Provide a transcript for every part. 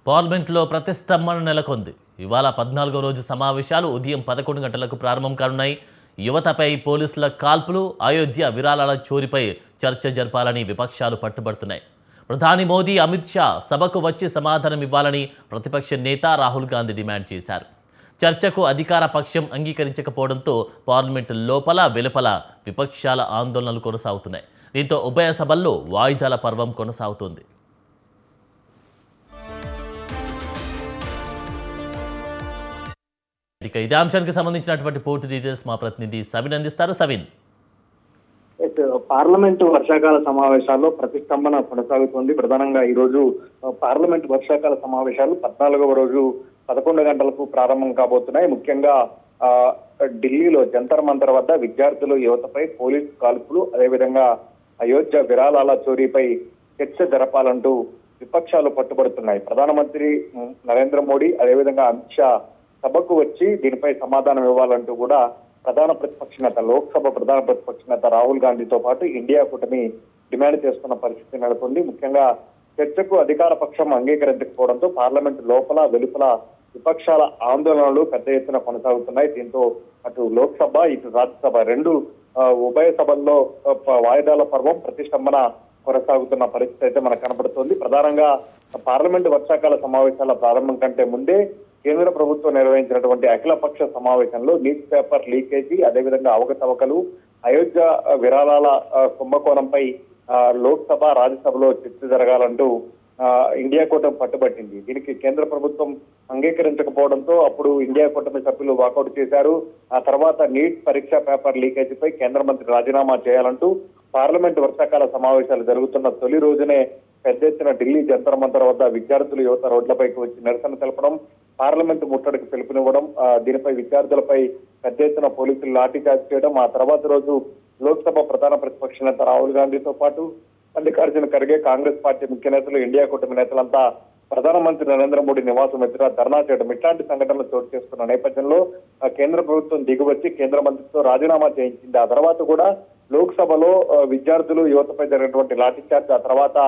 పార్లమెంట్లో ప్రతిష్టంభన నెలకొంది. ఇవాళ 14వ రోజు సమావేశాలు ఉదయం 11 గంటలకు ప్రారంభం కానున్నాయి. యువతపై పోలీసుల కాల్పులు, అయోధ్య విరాళాల చోరీపై చర్చ జరపాలని విపక్షాలు పట్టుబడుతున్నాయి. ప్రధాని మోదీ, అమిత్ షా సభకు వచ్చి సమాధానం ఇవ్వాలని ప్రతిపక్ష నేత రాహుల్ గాంధీ డిమాండ్ చేశారు. చర్చకు అధికార పక్షం అంగీకరించకపోవడంతో పార్లమెంటు లోపల వెలుపల విపక్షాల ఆందోళనలు కొనసాగుతున్నాయి. దీంతో ఉభయ సభల్లో వాయిదాల పర్వం కొనసాగుతోంది. ఇక ఇదే అంశానికి సంబంధించినటువంటి పూర్తి డీటెయిల్స్ మా ప్రతినిధి సవిన్ అందిస్తారు. సవిన్, పార్లమెంటు వర్షాకాల సమావేశాల్లో ప్రతిష్టంభన కొనసాగుతోంది. ప్రధానంగా ఈ రోజు పార్లమెంటు వర్షాకాల సమావేశాలు 14వ రోజు 11 గంటలకు ప్రారంభం కాబోతున్నాయి. ముఖ్యంగా ఢిల్లీలో జంతర్ మంతర్ వద్ద విద్యార్థులు, యువతపై పోలీసు కాల్పులు, అదేవిధంగా అయోధ్య విరాళాల చోరీపై చర్చ జరపాలంటూ విపక్షాలు పట్టుబడుతున్నాయి. ప్రధానమంత్రి నరేంద్ర మోడీ, అదేవిధంగా అమిత్ షా సభకు వచ్చి దీనిపై సమాధానం ఇవ్వాలంటూ కూడా ప్రధాన ప్రతిపక్ష నేత, లోక్సభ ప్రధాన ప్రతిపక్ష నేత రాహుల్ గాంధీతో పాటు ఇండియా కూటమి డిమాండ్ చేస్తున్న పరిస్థితి నెలకొంది. ముఖ్యంగా చర్చకు అధికార పక్షం అంగీకరించకపోవడంతో పార్లమెంటు లోపల వెలుపల విపక్షాల ఆందోళనలు పెద్ద ఎత్తున కొనసాగుతున్నాయి. దీంతో అటు లోక్సభ, ఇటు రాజ్యసభ రెండు ఉభయ సభల్లో వాయిదాల పర్వం, ప్రతిష్టంభన కొనసాగుతున్న పరిస్థితి అయితే మనకు కనబడుతోంది. ప్రధానంగా పార్లమెంటు వర్షాకాల సమావేశాల ప్రారంభం కంటే ముందే కేంద్ర ప్రభుత్వం నిర్వహించినటువంటి అఖిలపక్ష సమావేశంలో లీక్ పేపర్ లీకేజీ, అదేవిధంగా అవకతవకలు, అయోధ్య విరాళాల కుంభకోణంపై లోక్సభ, రాజ్యసభలో చర్చ జరగాలంటూ ఇండియా కూటమి పట్టుబట్టింది. దీనికి కేంద్ర ప్రభుత్వం అంగీకరించకపోవడంతో అప్పుడు ఇండియా కూటమి సభ్యులు వాకౌట్ చేశారు. ఆ తర్వాత నీట్ పరీక్ష పేపర్ లీకేజీపై కేంద్ర మంత్రి రాజీనామా చేయాలంటూ పార్లమెంటు వర్షాకాల సమావేశాలు జరుగుతున్న తొలి రోజునే పెద్ద ఎత్తున ఢిల్లీ జంతర్ మంతర్ వద్ద విద్యార్థులు, యువత రోడ్లపైకి వచ్చి నిరసన తెలపడం, పార్లమెంటు ముట్టడికి పిలుపునివ్వడం, దీనిపై విద్యార్థులపై పెద్ద ఎత్తున పోలీసులు లాఠీచార్జ్ చేయడం. ఆ తర్వాత రోజు లోక్సభ ప్రధాన ప్రతిపక్ష నేత రాహుల్ గాంధీతో పాటు మల్లికార్జున ఖర్గే, కాంగ్రెస్ పార్టీ ముఖ్య నేతలు, ఇండియా కూటమి నేతలంతా ప్రధానమంత్రి నరేంద్ర మోడీ నివాసం ఎదుట ధర్నా చేయడం, ఇట్లాంటి సంఘటనలు చోటు చేసుకున్న నేపథ్యంలో కేంద్ర ప్రభుత్వం దిగువచ్చి కేంద్ర మంత్రితో రాజీనామా చేయించింది. ఆ తర్వాత కూడా లోక్సభలో విద్యార్థులు, యువతపై జరిగినటువంటి లాఠీచార్జ్, ఆ తర్వాత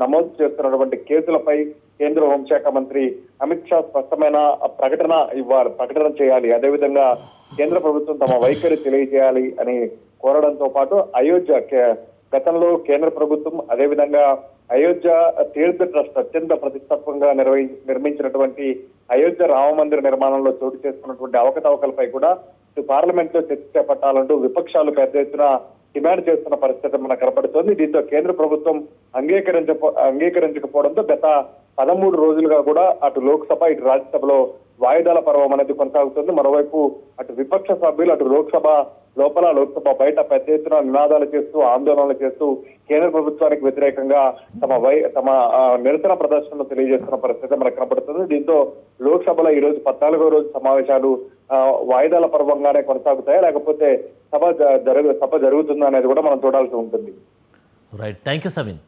నమోదు చేస్తున్నటువంటి కేసులపై కేంద్ర హోంశాఖ మంత్రి అమిత్ షా స్పష్టమైన ప్రకటన చేయాలి, అదేవిధంగా కేంద్ర ప్రభుత్వం తమ వైఖరి తెలియజేయాలి అని కోరడంతో పాటు అయోధ్య గతంలో కేంద్ర ప్రభుత్వం, అదేవిధంగా అయోధ్య తీర్థ ట్రస్ట్ అత్యంత ప్రతిష్టాత్మకంగా నిర్మించినటువంటి అయోధ్య రామ మందిర నిర్మాణంలో చోటు చేసుకున్నటువంటి అవకతవకలపై కూడా పార్లమెంట్ లో చర్చ చేపట్టాలంటూ విపక్షాలు పెద్ద ఎత్తున డిమాండ్ చేస్తున్న పరిస్థితి మనకు కనపడుతోంది. దీంతో కేంద్ర ప్రభుత్వం అంగీకరించకపోవడంతో గత 13 రోజులుగా కూడా అటు లోక్సభ, ఇటు రాజ్యసభలో వాయిదాల పర్వం అనేది కొనసాగుతుంది. మరోవైపు అటు విపక్ష సభ్యులు అటు లోక్సభ లోపల, లోక్సభ బయట పెద్ద ఎత్తున నినాదాలు చేస్తూ, ఆందోళనలు చేస్తూ కేంద్ర ప్రభుత్వానికి వ్యతిరేకంగా తమ నిరసన ప్రదర్శనలు తెలియజేస్తున్న పరిస్థితి మనకు కనపడుతుంది. దీంతో లోక్సభలో ఈ రోజు 14వ రోజు సమావేశాలు వాయిదాల పర్వంగానే కొనసాగుతాయా, లేకపోతే సభ జరుగుతుందా అనేది కూడా మనం చూడాల్సి ఉంటుంది. Right, thank you సవిన్.